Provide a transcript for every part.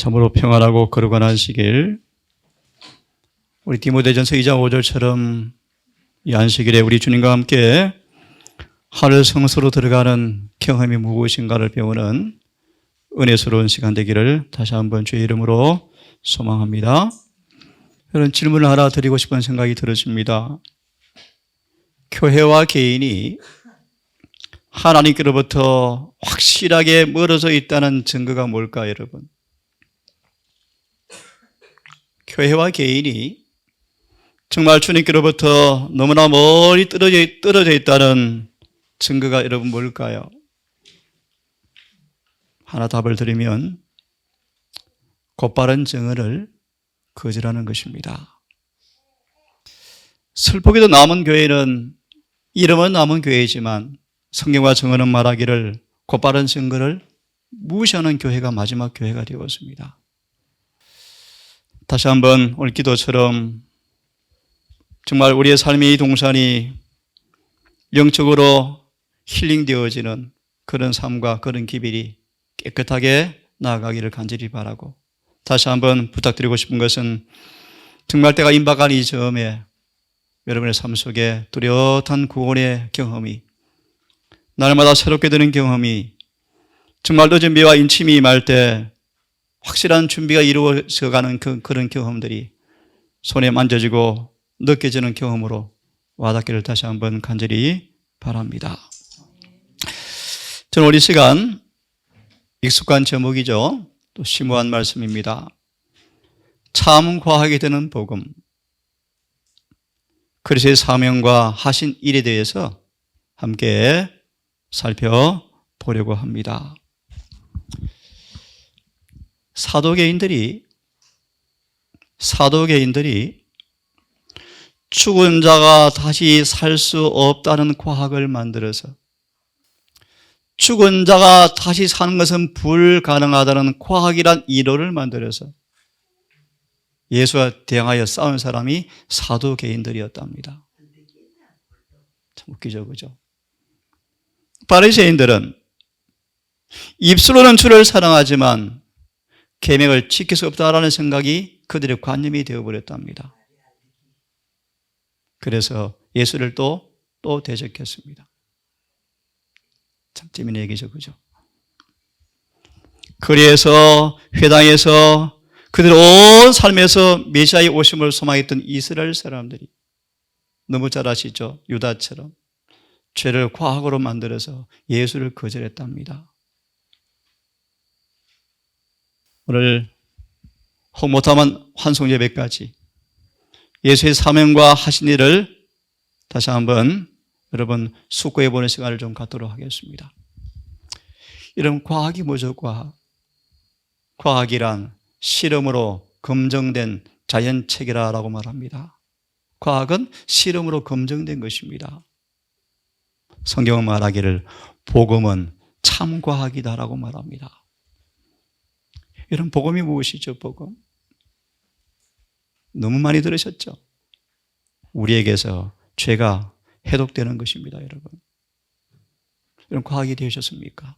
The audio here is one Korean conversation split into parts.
참으로 평안하고 거룩한 안식일, 우리 디모데전서 2장 5절처럼 이 안식일에 우리 주님과 함께 하늘 성소로 들어가는 경험이 무엇인가를 배우는 은혜스러운 시간 되기를 다시 한번 주의 이름으로 소망합니다. 이런 질문을 하나 드리고 싶은 생각이 들었습니다. 교회와 개인이 하나님께로부터 확실하게 멀어져 있다는 증거가 뭘까, 여러분? 교회와 개인이 정말 주님께로부터 너무나 멀리 떨어져 있다는 증거가 여러분 뭘까요? 하나 답을 드리면 곧바른 증언을 거절하는 것입니다. 슬프게도 남은 교회는 이름은 남은 교회이지만 성경과 증언은 말하기를 곧바른 증거를 무시하는 교회가 마지막 교회가 되었습니다. 다시 한번 오늘 기도처럼 정말 우리의 삶의 이 동산이 영적으로 힐링되어지는 그런 삶과 그런 기별이 깨끗하게 나아가기를 간절히 바라고, 다시 한번 부탁드리고 싶은 것은 정말 때가 임박한 이 즈음에 여러분의 삶 속에 뚜렷한 구원의 경험이, 날마다 새롭게 되는 경험이, 정말 늦은 비와 인침이 임할 때 확실한 준비가 이루어져가는 그런 경험들이 손에 만져지고 느껴지는 경험으로 와닿기를 다시 한번 간절히 바랍니다. 저는 우리 시간 익숙한 제목이죠. 또 심오한 말씀입니다. 참 과학이 되는 복음, 그리스도의 사명과 하신 일에 대해서 함께 살펴보려고 합니다. 사도계인들이 죽은 자가 다시 살 수 없다는 과학을 만들어서, 죽은 자가 다시 사는 것은 불가능하다는 과학이란 이론을 만들어서 예수와 대항하여 싸운 사람이 사도계인들이었답니다. 참 웃기죠, 그죠? 바리새인들은 입술로는 주를 사랑하지만 계명을 지킬 수 없다라는 생각이 그들의 관념이 되어버렸답니다. 그래서 예수를 또 대적했습니다. 참 재미있는 얘기죠, 그죠? 거리에서, 회당에서 그들 온 삶에서 메시아의 오심을 소망했던 이스라엘 사람들이 너무 잘 아시죠? 유다처럼 죄를 과학으로 만들어서 예수를 거절했답니다. 오늘 혹 못하면 환송 예배까지 예수의 사명과 하신 일을 다시 한번 여러분 숙고해 보는 시간을 좀 갖도록 하겠습니다. 이런 과학이 뭐죠? 과학이란 실험으로 검증된 자연체계라고 말합니다. 과학은 실험으로 검증된 것입니다. 성경은 말하기를 복음은 참과학이다라고 말합니다. 이런 복음이 무엇이죠? 복음 너무 많이 들으셨죠? 우리에게서 죄가 해독되는 것입니다, 여러분. 이런 과학이 되셨습니까?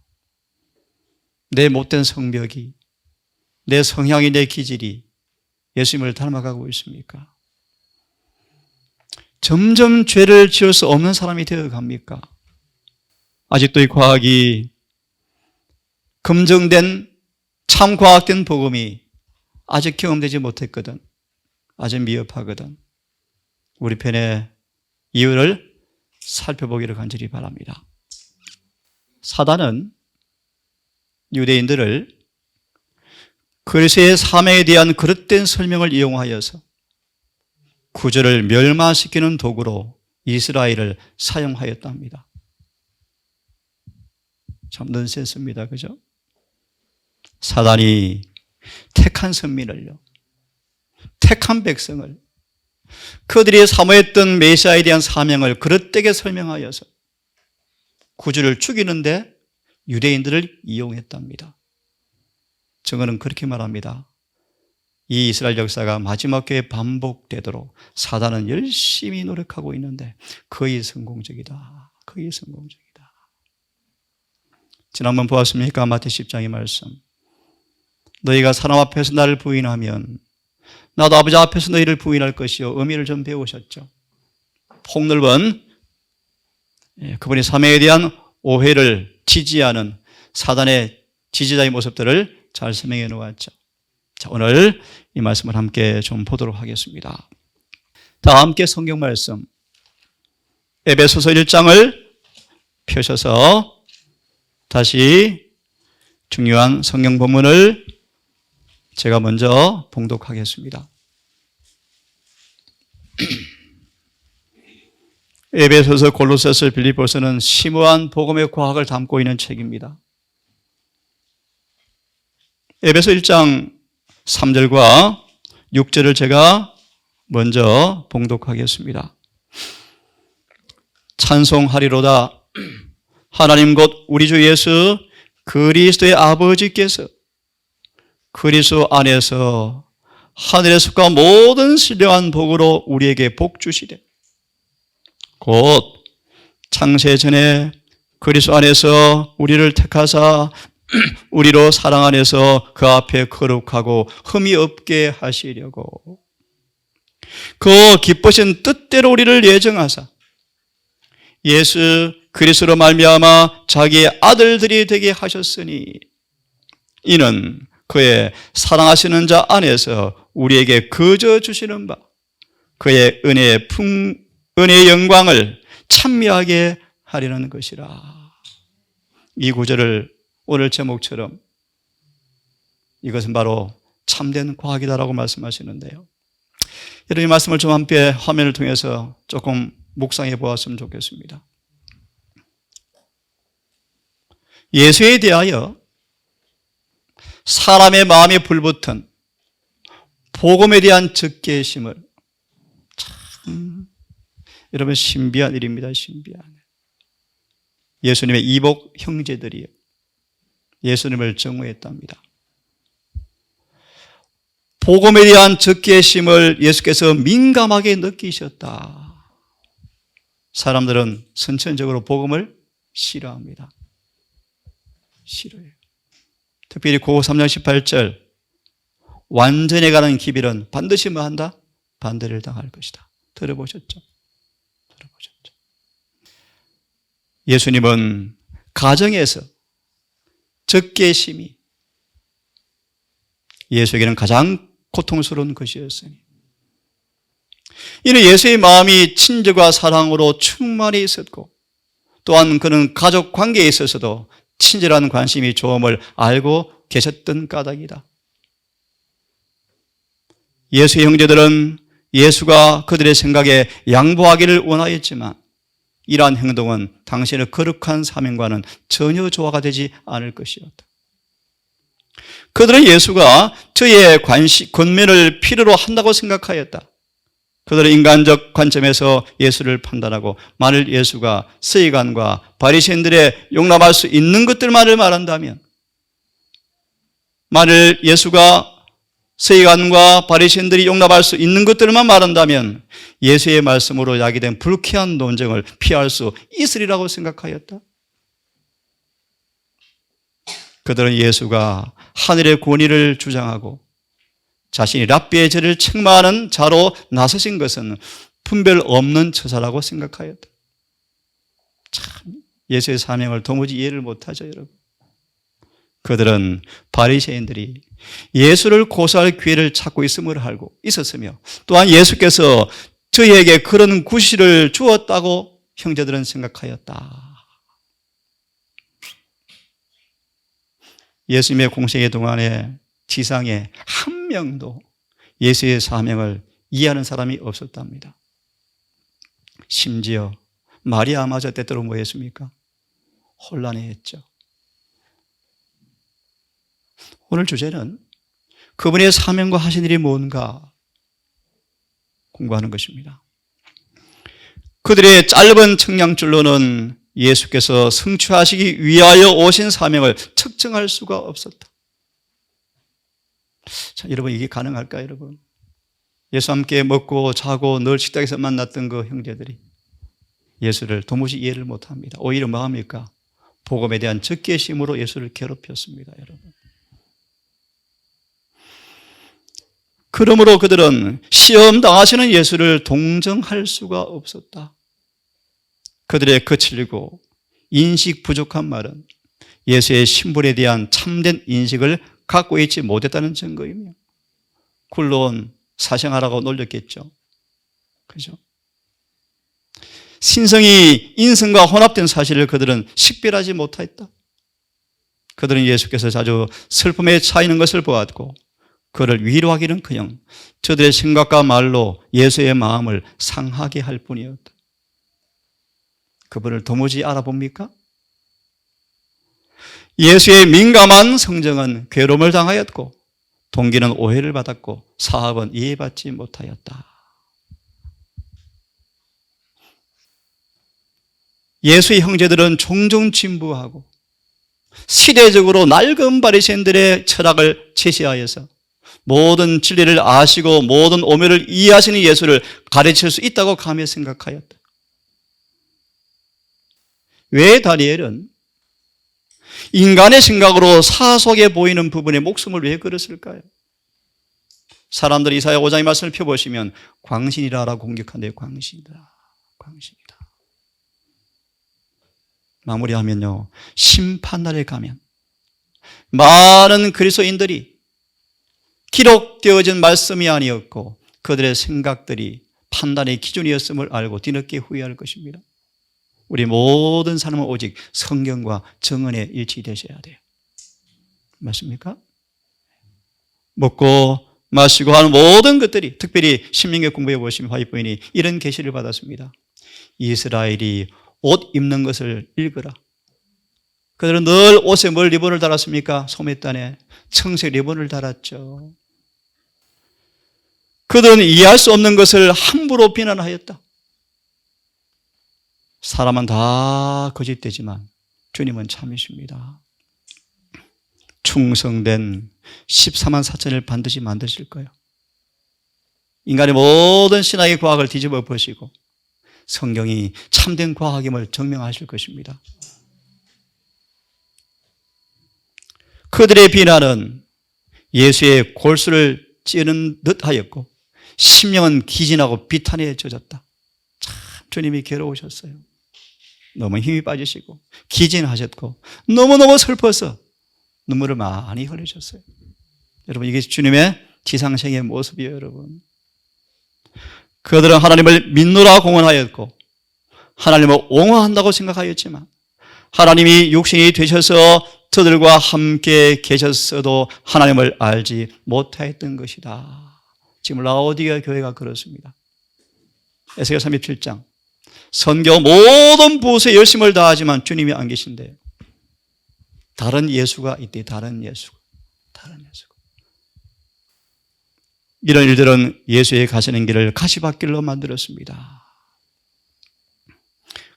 내 못된 성벽이, 내 성향이, 내 기질이 예수님을 닮아가고 있습니까? 점점 죄를 지을 수 없는 사람이 되어갑니까? 아직도 이 과학이 검증된 참과학된 복음이 아직 경험되지 못했거든. 아직 미흡하거든. 우리 편의 이유를 살펴보기를 간절히 바랍니다. 사단은 유대인들을 그리스도의 사명에 대한 그릇된 설명을 이용하여서 구주를 멸망시키는 도구로 이스라엘을 사용하였답니다. 참 넌센스입니다, 그죠? 사단이 택한 선민을요, 택한 백성을, 그들이 사모했던 메시아에 대한 사명을 그릇되게 설명하여서 구주를 죽이는데 유대인들을 이용했답니다. 증언은 그렇게 말합니다. 이 이스라엘 역사가 마지막 교회에 반복되도록 사단은 열심히 노력하고 있는데 거의 성공적이다. 거의 성공적이다. 지난번 보았습니까? 마태 10장의 말씀. 너희가 사람 앞에서 나를 부인하면 나도 아버지 앞에서 너희를 부인할 것이요. 의미를 좀 배우셨죠. 폭넓은 그분의 사명에 대한 오해를 지지하는 사단의 지지자의 모습들을 잘 설명해 놓았죠. 자, 오늘 이 말씀을 함께 좀 보도록 하겠습니다. 다 함께 성경 말씀 에베소서 1장을 펴셔서 다시 중요한 성경 본문을 제가 먼저 봉독하겠습니다. 에베소서, 골로새서, 빌립보서는 심오한 복음의 과학을 담고 있는 책입니다. 에베소 1장 3절과 6절을 제가 먼저 봉독하겠습니다. 찬송하리로다. 하나님 곧 우리 주 예수 그리스도의 아버지께서 그리스도 안에서 하늘에서가 모든 신령한 복으로 우리에게 복 주시되 곧 창세 전에 그리스도 안에서 우리를 택하사 우리로 사랑 안에서 그 앞에 거룩하고 흠이 없게 하시려고 그 기쁘신 뜻대로 우리를 예정하사 예수 그리스도로 말미암아 자기의 아들들이 되게 하셨으니 이는 그의 사랑하시는 자 안에서 우리에게 거저 주시는 바 그의 은혜의 영광을 찬미하게 하려는 것이라. 이 구절을 오늘 제목처럼 이것은 바로 참된 과학이다라고 말씀하시는데요. 여러분 이 말씀을 좀 함께 화면을 통해서 조금 묵상해 보았으면 좋겠습니다. 예수에 대하여 사람의 마음에 불붙은 복음에 대한 적개심을 참 여러분 신비한 일입니다. 신비한 예수님의 이복 형제들이 예수님을 증오했답니다. 복음에 대한 적개심을 예수께서 민감하게 느끼셨다. 사람들은 선천적으로 복음을 싫어합니다. 싫어해요. 특별히 고고 3장 18절 완전히 가는 기별은 반드시 뭐 한다? 반대를 당할 것이다. 들어보셨죠? 들어보셨죠? 예수님은 가정에서 적개심이 예수에게는 가장 고통스러운 것이었으니 이는 예수의 마음이 친절과 사랑으로 충만히 있었고 또한 그는 가족 관계에 있어서도 친절한 관심이 좋음을 알고 계셨던 까닭이다. 예수의 형제들은 예수가 그들의 생각에 양보하기를 원하였지만 이러한 행동은 당신의 거룩한 사명과는 전혀 조화가 되지 않을 것이었다. 그들은 예수가 저의 권면을 필요로 한다고 생각하였다. 그들은 인간적 관점에서 예수를 판단하고 만일 예수가 서기관과 바리새인들의 용납할 수 있는 것들만을 말한다면 만일 예수가 서기관과 바리새인들이 용납할 수 있는 것들만 말한다면 예수의 말씀으로 야기된 불쾌한 논쟁을 피할 수 있으리라고 생각하였다. 그들은 예수가 하늘의 권위를 주장하고 자신이 랍비의 죄를 책망하는 자로 나서신 것은 분별 없는 처사라고 생각하였다. 참 예수의 사명을 도무지 이해를 못하죠, 여러분. 그들은 바리새인들이 예수를 고소할 기회를 찾고 있음을 알고 있었으며 또한 예수께서 저희에게 그런 구실을 주었다고 형제들은 생각하였다. 예수님의 공생의 동안에 지상에 한 명도 예수의 사명을 이해하는 사람이 없었답니다. 심지어 마리아마저 때때로 뭐 했습니까? 혼란해했죠. 오늘 주제는 그분의 사명과 하신 일이 뭔가 공부하는 것입니다. 그들의 짧은 청량줄로는 예수께서 성취하시기 위하여 오신 사명을 측정할 수가 없었다. 자, 여러분 이게 가능할까요, 여러분? 예수와 함께 먹고 자고 늘 식탁에서 만났던 그 형제들이 예수를 도무지 이해를 못합니다. 오히려 뭐 합니까? 복음에 대한 적개심으로 예수를 괴롭혔습니다, 여러분. 그러므로 그들은 시험 당하시는 예수를 동정할 수가 없었다. 그들의 거칠고 인식 부족한 말은 예수의 신분에 대한 참된 인식을 갖고 있지 못했다는 증거이며 굴러온 사생하라고 놀렸겠죠. 그죠? 신성이 인성과 혼합된 사실을 그들은 식별하지 못했다. 그들은 예수께서 자주 슬픔에 차이는 것을 보았고 그를 위로하기는커녕 저들의 생각과 말로 예수의 마음을 상하게 할 뿐이었다. 그분을 도무지 알아봅니까? 예수의 민감한 성정은 괴로움을 당하였고 동기는 오해를 받았고 사합은 이해받지 못하였다. 예수의 형제들은 종종 진부하고 시대적으로 낡은 바리새인들의 철학을 제시하여서 모든 진리를 아시고 모든 오묘를 이해하시는 예수를 가르칠 수 있다고 감히 생각하였다. 왜 다니엘은 인간의 생각으로 사소하게 보이는 부분에 목숨을 왜 걸었을까요? 사람들이 이사야 5장의 말씀을 펴보시면 광신이라라고 공격한대요. 광신이다. 광신이다. 마무리하면요. 심판날에 가면 많은 그리스도인들이 기록되어진 말씀이 아니었고 그들의 생각들이 판단의 기준이었음을 알고 뒤늦게 후회할 것입니다. 우리 모든 사람은 오직 성경과 정언에 일치되셔야 돼요. 맞습니까? 먹고 마시고 하는 모든 것들이 특별히 신명기 공부해 보시면 화이트보인이 이런 계시를 받았습니다. 이스라엘이 옷 입는 것을 읽으라. 그들은 늘 옷에 뭘 리본을 달았습니까? 소매단에 청색 리본을 달았죠. 그들은 이해할 수 없는 것을 함부로 비난하였다. 사람은 다 거짓되지만 주님은 참이십니다. 충성된 14만 4천을 반드시 만드실 거예요. 인간의 모든 신학의 과학을 뒤집어 보시고 성경이 참된 과학임을 증명하실 것입니다. 그들의 비난은 예수의 골수를 찌르는 듯 하였고 심령은 기진하고 비탄에 젖었다. 참 주님이 괴로우셨어요. 너무 힘이 빠지시고 기진하셨고 너무너무 슬퍼서 눈물을 많이 흘리셨어요. 여러분 이게 주님의 지상생의 모습이에요. 여러분 그들은 하나님을 믿노라 공언하였고 하나님을 옹호한다고 생각하였지만 하나님이 육신이 되셔서 저들과 함께 계셨어도 하나님을 알지 못하였던 것이다. 지금 라오디게아 교회가 그렇습니다. 에스겔 37장 선교 모든 부서에 열심을 다하지만 주님이 안 계신데 다른 예수가 있대. 다른 예수가. 이런 일들은 예수의 가시는 길을 가시밭길로 만들었습니다.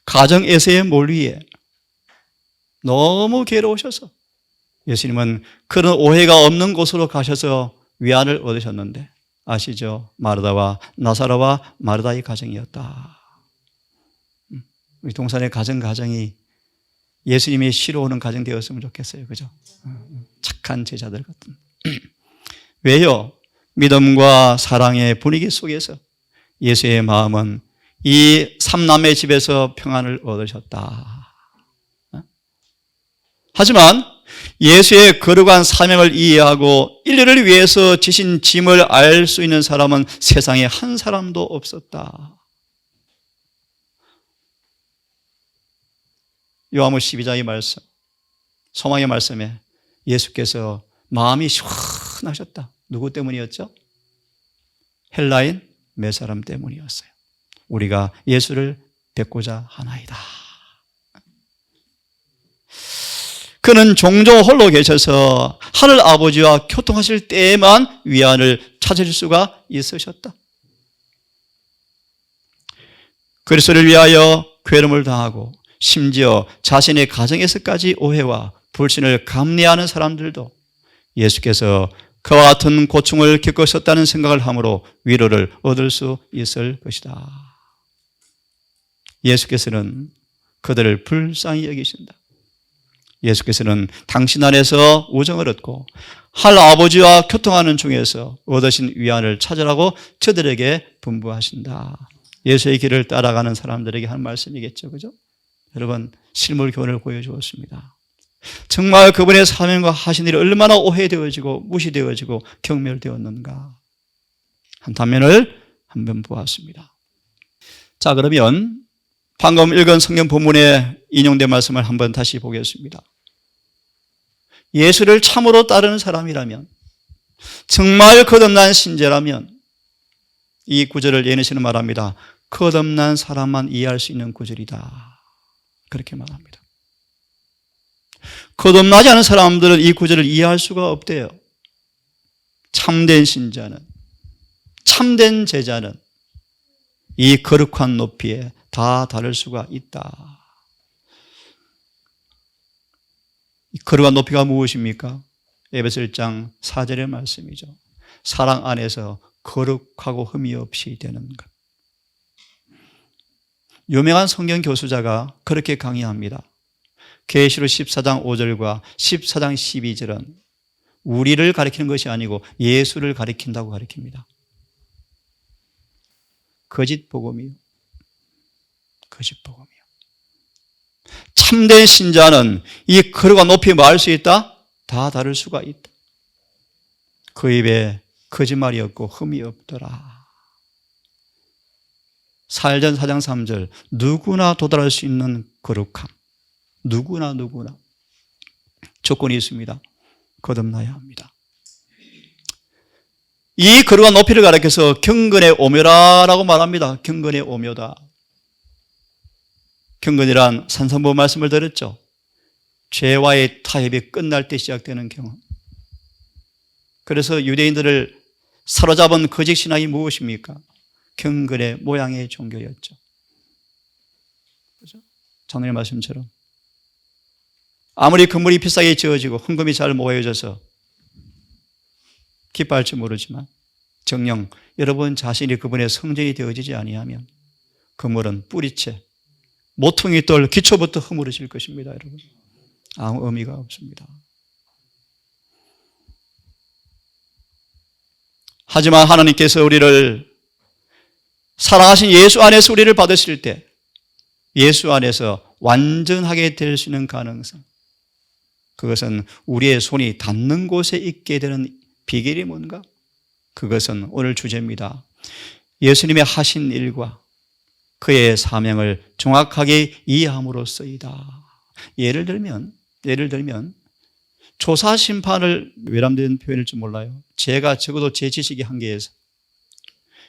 가정에서의 몰리에 너무 괴로우셔서 예수님은 그런 오해가 없는 곳으로 가셔서 위안을 얻으셨는데 아시죠? 마르다와 나사로와 마르다의 가정이었다. 우리 동산의 가정이 예수님이 쉬러 오는 가정 되었으면 좋겠어요. 그죠? 착한 제자들 같은. 왜요? 믿음과 사랑의 분위기 속에서 예수의 마음은 이 삼남매 집에서 평안을 얻으셨다. 하지만 예수의 거룩한 사명을 이해하고 인류를 위해서 지신 짐을 알 수 있는 사람은 세상에 한 사람도 없었다. 요한복음 12장의 말씀, 소망의 말씀에 예수께서 마음이 시원하셨다. 누구 때문이었죠? 헬라인 몇 사람 때문이었어요. 우리가 예수를 뵙고자 하나이다. 그는 종종 홀로 계셔서 하늘 아버지와 교통하실 때에만 위안을 찾을 수가 있으셨다. 그리스도를 위하여 괴로움을 당하고 심지어 자신의 가정에서까지 오해와 불신을 감내하는 사람들도 예수께서 그와 같은 고충을 겪으셨다는 생각을 함으로 위로를 얻을 수 있을 것이다. 예수께서는 그들을 불쌍히 여기신다. 예수께서는 당신 안에서 우정을 얻고 할 아버지와 교통하는 중에서 얻으신 위안을 찾으라고 저들에게 분부하신다. 예수의 길을 따라가는 사람들에게 한 말씀이겠죠. 그죠? 여러분, 실물 교훈을 보여주었습니다. 정말 그분의 사명과 하신 일이 얼마나 오해되어지고 무시되어지고 경멸되었는가. 한 단면을 한번 보았습니다. 자, 그러면 방금 읽은 성경 본문에 인용된 말씀을 한번 다시 보겠습니다. 예수를 참으로 따르는 사람이라면, 정말 거듭난 신자라면 이 구절을 예언하시는 말합니다. 거듭난 사람만 이해할 수 있는 구절이다. 그렇게 말합니다. 거듭나지 않은 사람들은 이 구절을 이해할 수가 없대요. 참된 신자는, 참된 제자는 이 거룩한 높이에 다 다를 수가 있다. 이 거룩한 높이가 무엇입니까? 에베소 1장 4절의 말씀이죠. 사랑 안에서 거룩하고 흠이 없이 되는 것. 유명한 성경 교수자가 그렇게 강의합니다. 계시록 14장 5절과 14장 12절은 우리를 가리키는 것이 아니고 예수를 가리킨다고 가리킵니다. 거짓 복음이요. 거짓 복음이요. 참된 신자는 이 거룩한 높이 말할 수 있다? 다 다를 수가 있다. 그 입에 거짓말이 없고 흠이 없더라. 사일전 4장 3절 누구나 도달할 수 있는 거룩함. 누구나 조건이 있습니다. 거듭나야 합니다. 이 거룩한 높이를 가리켜서 경건의 오묘라라고 말합니다. 경건의 오묘다. 경건이란 산성부 말씀을 들었죠. 죄와의 타협이 끝날 때 시작되는 경험. 그래서 유대인들을 사로잡은 거짓 신앙이 무엇입니까? 경건의 모양의 종교였죠. 그렇죠? 장로님 말씀처럼 아무리 건물이 비싸게 지어지고 헌금이 잘 모여져서 기뻐할지 모르지만 정녕 여러분 자신이 그분의 성전이 되어지지 아니하면 건물은 뿌리채 모퉁이 돌 기초부터 허물어질 것입니다. 여러분, 아무 의미가 없습니다. 하지만 하나님께서 우리를 사랑하신 예수 안에서 우리를 받으실 때 예수 안에서 완전하게 될 수 있는 가능성, 그것은 우리의 손이 닿는 곳에 있게 되는 비결이 뭔가? 그것은 오늘 주제입니다. 예수님의 하신 일과 그의 사명을 정확하게 이해함으로써이다. 예를 들면 조사 심판을 외람된 표현일지 몰라요. 제가 적어도 제 지식의 한계에서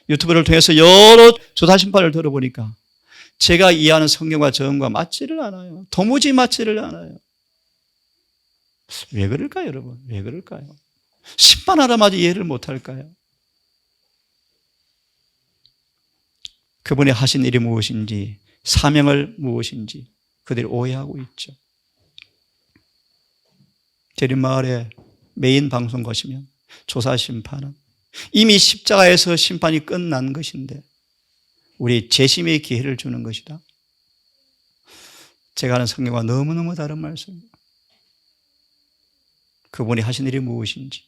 유튜브를 통해서 여러 조사 심판을 들어보니까 제가 이해하는 성경과 저음과 맞지를 않아요. 도무지 맞지를 않아요. 왜 그럴까요, 여러분? 왜 그럴까요? 심판하라마저 이해를 못할까요? 그분의 하신 일이 무엇인지, 사명을 무엇인지 그들이 오해하고 있죠. 대림마을에 메인 방송 거시면 조사 심판은 이미 십자가에서 심판이 끝난 것인데 우리 재심의 기회를 주는 것이다. 제가 하는 성경과 너무너무 다른 말씀입니다. 그분이 하신 일이 무엇인지,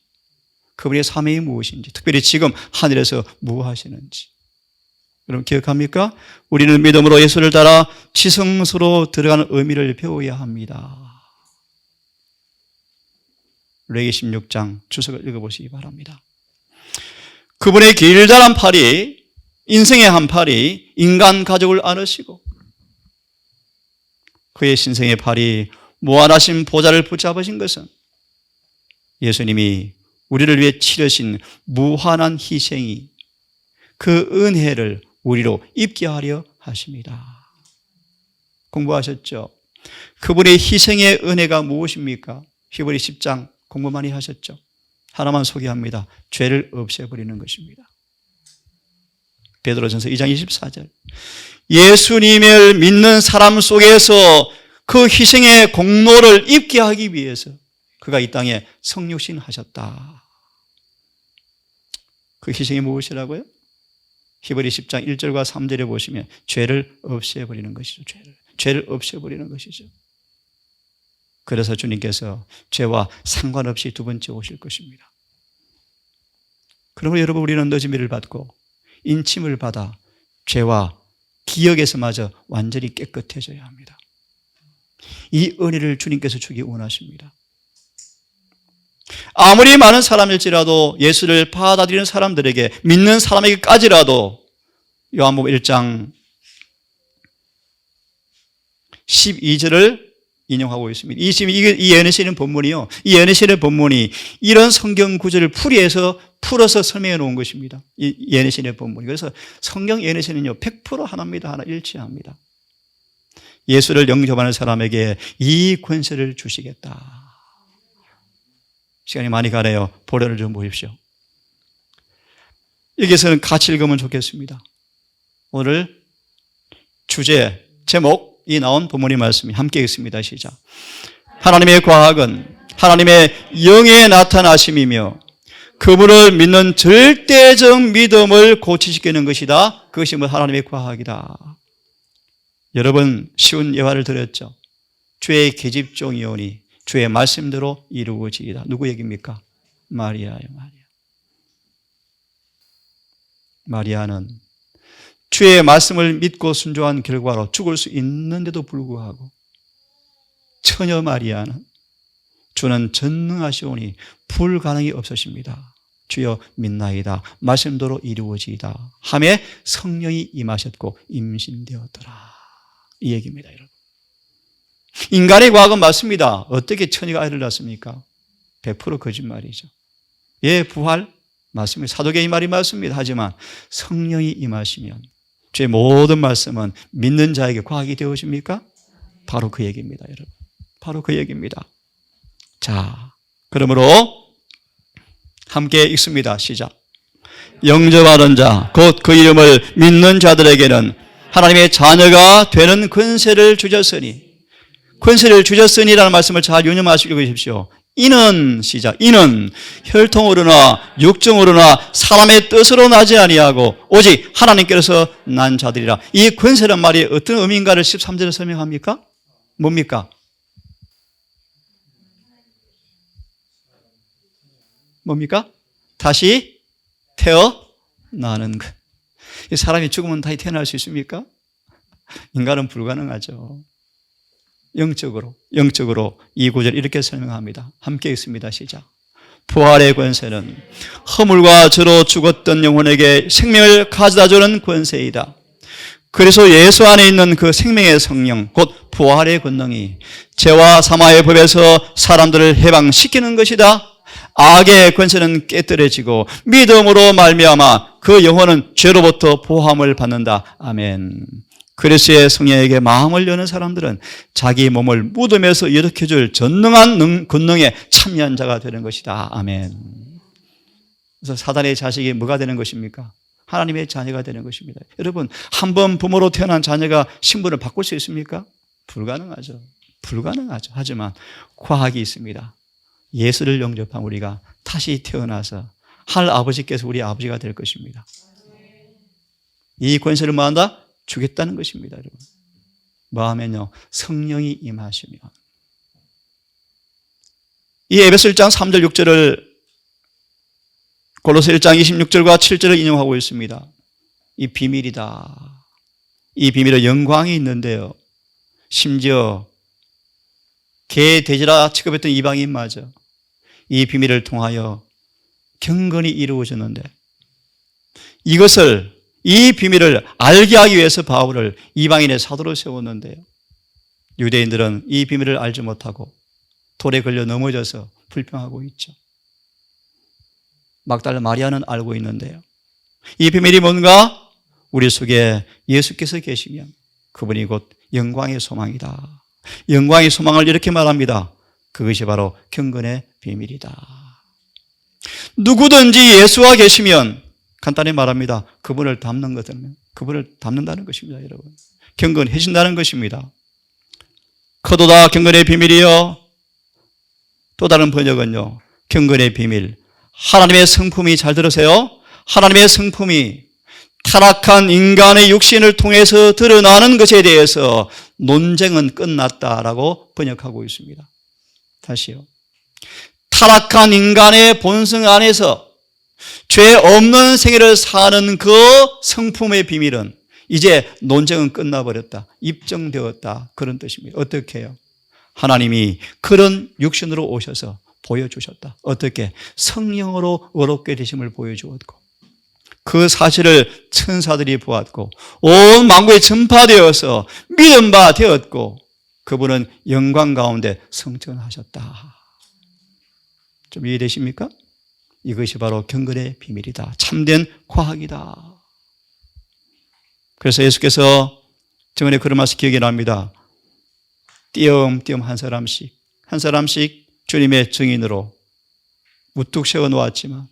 그분의 사명이 무엇인지, 특별히 지금 하늘에서 무엇하시는지 여러분 기억합니까? 우리는 믿음으로 예수를 따라 지성소로 들어가는 의미를 배워야 합니다. 레위기 16장 주석을 읽어보시기 바랍니다. 그분의 길다란 팔이, 인생의 한 팔이 인간 가족을 안으시고 그의 신생의 팔이 무한하신 보좌를 붙잡으신 것은 예수님이 우리를 위해 치르신 무한한 희생이 그 은혜를 우리로 입게 하려 하십니다. 공부하셨죠? 그분의 희생의 은혜가 무엇입니까? 히브리 10장 공부 많이 하셨죠? 하나만 소개합니다. 죄를 없애버리는 것입니다. 베드로전서 2장 24절 예수님을 믿는 사람 속에서 그 희생의 공로를 입게 하기 위해서 그가 이 땅에 성육신 하셨다. 그 희생이 무엇이라고요? 히브리 10장 1절과 3절에 보시면 죄를 없애버리는 것이죠. 죄를 없애버리는 것이죠. 그래서 주님께서 죄와 상관없이 두 번째 오실 것입니다. 그러므로 여러분, 우리는 늦은미를 받고 인침을 받아 죄와 기억에서마저 완전히 깨끗해져야 합니다. 이 은혜를 주님께서 주기 원하십니다. 아무리 많은 사람일지라도 예수를 받아들이는 사람들에게, 믿는 사람에게까지라도 요한복음 1장 12절을 인용하고 있습니다. 이 예언의 본문이요. 이 예언의 본문이 이런 성경 구절을 풀어서 설명해 놓은 것입니다. 이 예언의 본문이. 그래서 성경 예언의는요 100% 하나입니다. 하나 일치합니다. 예수를 영접하는 사람에게 이 권세를 주시겠다. 시간이 많이 가네요. 보려를 좀 보십시오. 여기서는 같이 읽으면 좋겠습니다. 오늘 주제, 제목이 나온 본문의 말씀이 함께 읽습니다. 시작. 하나님의 과학은 하나님의 영의 나타나심이며 그분을 믿는 절대적 믿음을 고치시키는 것이다. 그것이 하나님의 과학이다. 여러분, 쉬운 예화를 드렸죠. 주의 계집종이오니 주의 말씀대로 이루어지이다. 누구 얘기입니까? 마리아예요. 마리아는 주의 말씀을 믿고 순종한 결과로 죽을 수 있는데도 불구하고 처녀 마리아는 주는 전능하시오니 불가능이 없으십니다. 주여 믿나이다. 말씀대로 이루어지이다. 하매 성령이 임하셨고 임신되었더라. 이 얘기입니다, 여러분. 인간의 과학은 맞습니다. 어떻게 처녀가 아이를 낳습니까? 100% 거짓말이죠. 예, 부활 맞습니다. 사도계의 말이 맞습니다. 하지만 성령이 임하시면 주의 모든 말씀은 믿는 자에게 과학이 되어집니까? 바로 그 얘기입니다, 여러분. 바로 그 얘기입니다. 자, 그러므로 함께 읽습니다. 시작. 영접하는 자, 곧 그 이름을 믿는 자들에게는 하나님의 자녀가 되는 권세를 주셨으니, 권세를 주셨으니라는 말씀을 잘 유념하시고 계십시오. 이는, 시작, 이는 혈통으로나 육정으로나 사람의 뜻으로 나지 아니하고 오직 하나님께서 난 자들이라. 이 권세란 말이 어떤 의미인가를 13절에 설명합니까? 뭡니까? 뭡니까? 다시 태어나는 것. 사람이 죽으면 다시 태어날 수 있습니까? 인간은 불가능하죠. 영적으로 이 구절 이렇게 설명합니다. 함께 읽습니다. 시작. 부활의 권세는 허물과 죄로 죽었던 영혼에게 생명을 가져다주는 권세이다. 그래서 예수 안에 있는 그 생명의 성령, 곧 부활의 권능이 죄와 사망의 법에서 사람들을 해방시키는 것이다. 악의 권세는 깨뜨려지고 믿음으로 말미암아 그 영혼은 죄로부터 보함을 받는다. 아멘. 그리스도의 성령에게 마음을 여는 사람들은 자기 몸을 무덤에서 일으켜줄 전능한 권능에 참여한 자가 되는 것이다. 아멘. 그래서 사단의 자식이 뭐가 되는 것입니까? 하나님의 자녀가 되는 것입니다. 여러분, 한 번 부모로 태어난 자녀가 신분을 바꿀 수 있습니까? 불가능하죠. 하지만 과학이 있습니다. 예수를 영접한 우리가 다시 태어나서 할 아버지께서 우리 아버지가 될 것입니다. 이 권세를 뭐한다? 주겠다는 것입니다, 여러분. 뭐하면요? 성령이 임하시면. 이 에베소 1장 3절 6절을 골로새 1장 26절과 7절을 인용하고 있습니다. 이 비밀이다. 이 비밀에 영광이 있는데요. 심지어 개 돼지라 취급했던 이방인마저 이 비밀을 통하여 경건이 이루어졌는데, 이 비밀을 알게 하기 위해서 바울을 이방인의 사도로 세웠는데요. 유대인들은 이 비밀을 알지 못하고 돌에 걸려 넘어져서 불평하고 있죠. 막달라 마리아는 알고 있는데요. 이 비밀이 뭔가? 우리 속에 예수께서 계시면 그분이 곧 영광의 소망이다. 영광의 소망을 이렇게 말합니다. 그것이 바로 경건의 비밀이다. 누구든지 예수와 계시면 간단히 말합니다. 그분을 닮는다는 것입니다, 여러분. 경건해진다는 것입니다. 커도다 경건의 비밀이요. 또 다른 번역은요. 경건의 비밀. 하나님의 성품이, 잘 들으세요. 하나님의 성품이 타락한 인간의 육신을 통해서 드러나는 것에 대해서 논쟁은 끝났다라고 번역하고 있습니다. 다시요. 타락한 인간의 본성 안에서 죄 없는 생애를 사는 그 성품의 비밀은 이제 논쟁은 끝나버렸다. 입증되었다. 그런 뜻입니다. 어떻게 해요? 하나님이 그런 육신으로 오셔서 보여주셨다. 어떻게? 성령으로 의롭게 되심을 보여주었고 그 사실을 천사들이 보았고 온 만국에 전파되어서 믿음 바 되었고 그분은 영광 가운데 성천하셨다. 좀 이해되십니까? 이것이 바로 경건의 비밀이다. 참된 과학이다. 그래서 예수께서 정언에 그런 말씀 기억이 납니다. 띄엄띄엄 한 사람씩 주님의 증인으로 우뚝 세워놓았지만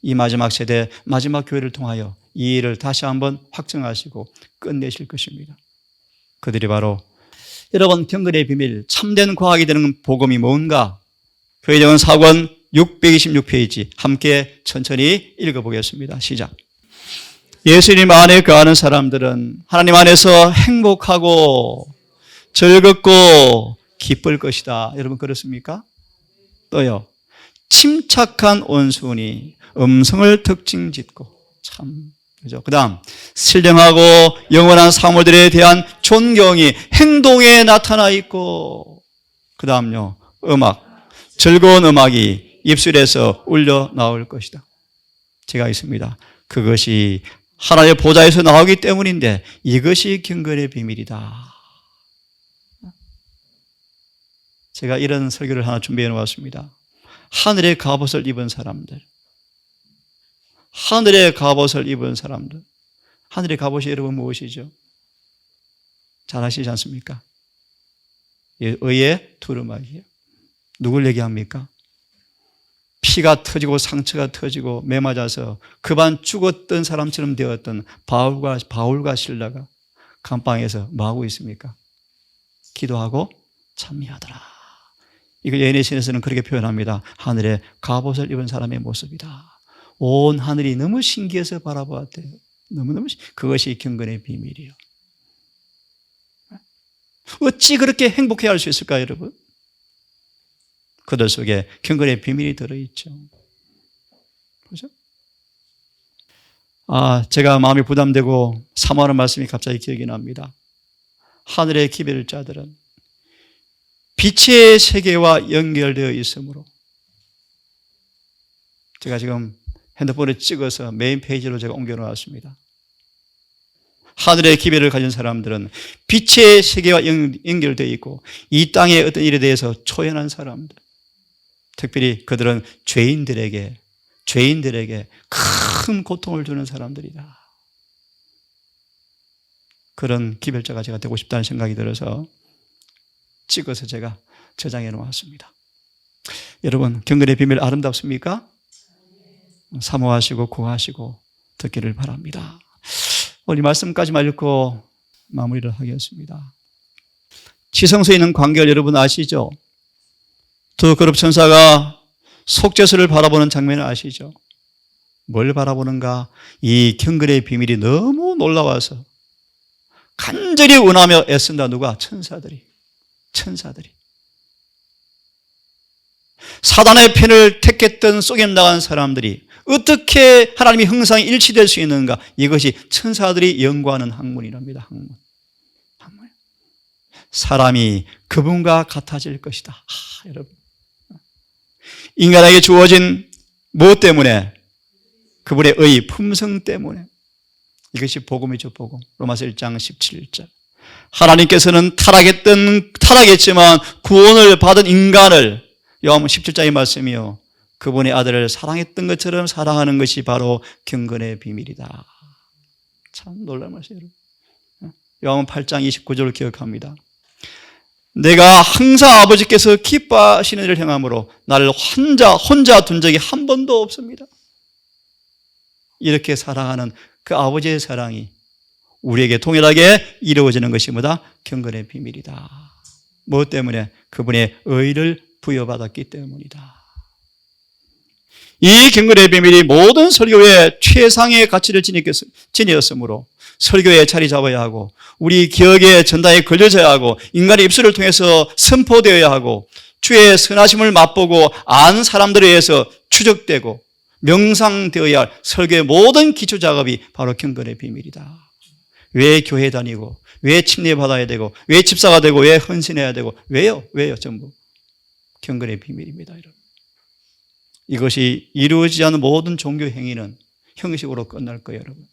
이 마지막 세대, 마지막 교회를 통하여 이 일을 다시 한번 확증하시고 끝내실 것입니다. 그들이 바로 여러분 경건의 비밀, 참된 과학이 되는 복음이 뭔가? 교회정원 4권 626페이지 함께 천천히 읽어보겠습니다. 시작. 예수님 안에 거하는 사람들은 하나님 안에서 행복하고 즐겁고 기쁠 것이다. 여러분 그렇습니까? 또요. 침착한 온순이 음성을 특징 짓고 참 그죠? 그다음 신령하고 영원한 사물들에 대한 존경이 행동에 나타나 있고 그다음요. 즐거운 음악이 입술에서 울려 나올 것이다. 제가 있습니다. 그것이 하나님의 보좌에서 나오기 때문인데 이것이 경건의 비밀이다. 제가 이런 설교를 하나 준비해 놓았습니다. 하늘의 갑옷을 입은 사람들. 하늘의 갑옷을 입은 사람들. 하늘의 갑옷이 여러분 무엇이죠? 잘 아시지 않습니까? 의의 두루마기예요. 누굴 얘기합니까? 피가 터지고 상처가 터지고 매 맞아서 그만 죽었던 사람처럼 되었던 바울과 실라가 감방에서 뭐하고 있습니까? 기도하고 찬미하더라. 이걸 예내신에서는 그렇게 표현합니다. 하늘에 갑옷을 입은 사람의 모습이다. 온 하늘이 너무 신기해서 바라보았대요. 너무너무 그것이 경건의 비밀이에요. 어찌 그렇게 행복해 할 수 있을까요, 여러분? 그들 속에 경건의 비밀이 들어있죠. 그죠? 제가 마음이 부담되고 사모하는 말씀이 갑자기 기억이 납니다. 하늘의 기별을 자들은 빛의 세계와 연결되어 있으므로 제가 지금 핸드폰에 찍어서 메인 페이지로 제가 옮겨놓았습니다. 하늘의 기별을 가진 사람들은 빛의 세계와 연결되어 있고 이 땅의 어떤 일에 대해서 초연한 사람들, 특별히 그들은 죄인들에게 큰 고통을 주는 사람들이다. 그런 기별자가 제가 되고 싶다는 생각이 들어서 찍어서 제가 저장해 놓았습니다. 여러분 경건의 비밀 아름답습니까? 사모하시고 구하시고 듣기를 바랍니다. 오늘 이 말씀까지만 읽고 마무리를 하겠습니다. 지성소에 있는 광결 여러분 아시죠? 두 그룹 천사가 속죄소를 바라보는 장면을 아시죠? 뭘 바라보는가? 이 경건의 비밀이 너무 놀라워서 간절히 원하며 애쓴다. 누가? 천사들이. 사단의 편을 택했던 속임 나간 사람들이 어떻게 하나님의 형상이 일치될 수 있는가? 이것이 천사들이 연구하는 학문이랍니다. 학문. 사람이 그분과 같아질 것이다. 여러분. 인간에게 주어진 무엇 때문에? 그분의 의, 품성 때문에. 이것이 복음이죠, 복음. 로마서 1장 17절. 하나님께서는 타락했지만 구원을 받은 인간을 요한복음 17장의 말씀이요. 그분의 아들을 사랑했던 것처럼 사랑하는 것이 바로 경건의 비밀이다. 참 놀랄 말씀이에요. 요한복음 8장 29절을 기억합니다. 내가 항상 아버지께서 기뻐하시는 일을 행함으로 나를 혼자 둔 적이 한 번도 없습니다. 이렇게 사랑하는 그 아버지의 사랑이 우리에게 동일하게 이루어지는 것이 뭐다? 경건의 비밀이다. 무엇 때문에? 그분의 의를 부여받았기 때문이다. 이 경건의 비밀이 모든 설교의 최상의 가치를 지녔으므로 설교에 자리 잡아야 하고 우리 기억의 전당에 걸려져야 하고 인간의 입술을 통해서 선포되어야 하고 주의 선하심을 맛보고 아는 사람들에 의해서 추적되고 명상되어야 할 설교의 모든 기초 작업이 바로 경건의 비밀이다. 왜 교회 다니고, 왜 침례받아야 되고, 왜 집사가 되고, 왜 헌신해야 되고, 왜요? 전부 경건의 비밀입니다. 여러분. 이것이 이루어지지 않은 모든 종교 행위는 형식으로 끝날 거예요. 여러분.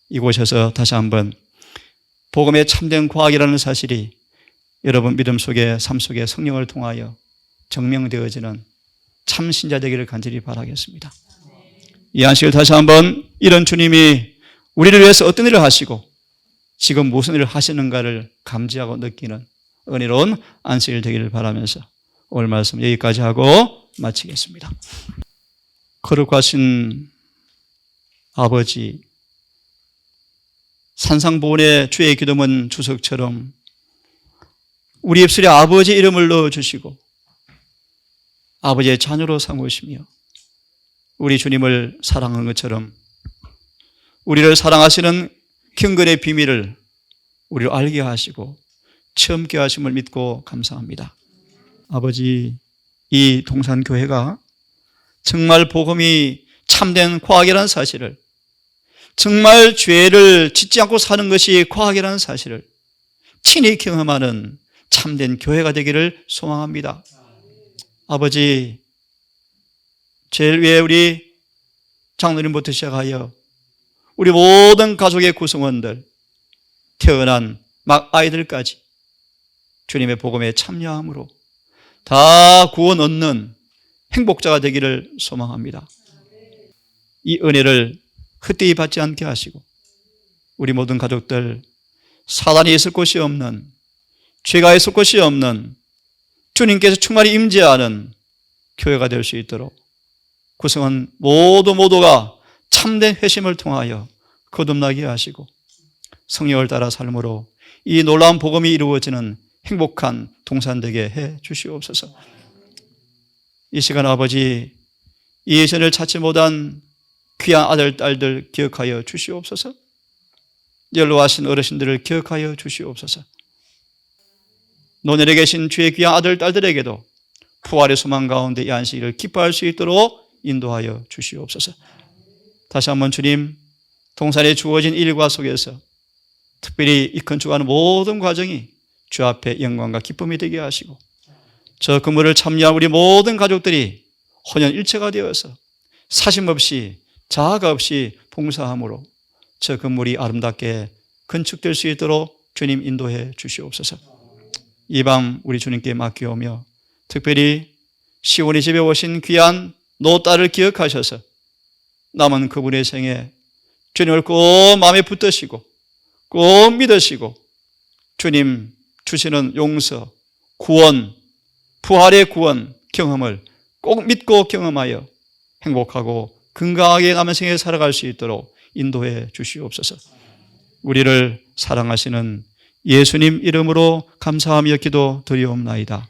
이곳에서 다시 한번 복음의 참된 과학이라는 사실이 여러분 믿음 속에, 삶 속에 성령을 통하여 증명되어지는 참 신자 되기를 간절히 바라겠습니다. 이 안식을 다시 한번 이런 주님이 우리를 위해서 어떤 일을 하시고 지금 무슨 일을 하시는가를 감지하고 느끼는 은혜로운 안식일 되기를 바라면서 오늘 말씀 여기까지 하고 마치겠습니다. 거룩하신 아버지, 산상보훈의 주의 기도문 주석처럼 우리 입술에 아버지 이름을 넣어주시고 아버지의 자녀로 삼으시며 우리 주님을 사랑한 것처럼 우리를 사랑하시는 경건의 비밀을 우리를 알게 하시고 체험케 하심을 믿고 감사합니다. 아버지, 이 동산교회가 정말 복음이 참된 과학이라는 사실을, 정말 죄를 짓지 않고 사는 것이 과학이라는 사실을 친히 경험하는 참된 교회가 되기를 소망합니다. 아버지, 제일 위에 우리 장로님부터 시작하여 우리 모든 가족의 구성원들, 태어난 막 아이들까지 주님의 복음에 참여함으로 다 구원 얻는 행복자가 되기를 소망합니다. 이 은혜를 헛되이 받지 않게 하시고 우리 모든 가족들 사단이 있을 곳이 없는, 죄가 있을 곳이 없는 주님께서 충만히 임재하는 교회가 될 수 있도록 구성원 모두가 참된 회심을 통하여 거듭나게 하시고 성령을 따라 삶으로 이 놀라운 복음이 이루어지는 행복한 동산되게 해 주시옵소서. 이 시간 아버지, 이 예전을 찾지 못한 귀한 아들, 딸들 기억하여 주시옵소서. 연로하신 어르신들을 기억하여 주시옵소서. 노년에 계신 주의 귀한 아들, 딸들에게도 부활의 소망 가운데 이 안식일을 기뻐할 수 있도록 인도하여 주시옵소서. 다시 한번 주님, 동산에 주어진 일과 속에서 특별히 이 건축하는 모든 과정이 주 앞에 영광과 기쁨이 되게 하시고 저 근무를 참여한 우리 모든 가족들이 혼연일체가 되어서 사심 없이 자아가 없이 봉사함으로 저 건물이 아름답게 건축될 수 있도록 주님 인도해 주시옵소서. 이 밤 우리 주님께 맡기오며 특별히 시온의 집에 오신 귀한 노딸을 기억하셔서 남은 그분의 생에 주님을 꼭 마음에 붙드시고 꼭 믿으시고 주님 주시는 용서, 구원, 부활의 구원 경험을 꼭 믿고 경험하여 행복하고 건강하게 남은 생에 살아갈 수 있도록 인도해 주시옵소서. 우리를 사랑하시는 예수님 이름으로 감사하며 기도 드리옵나이다.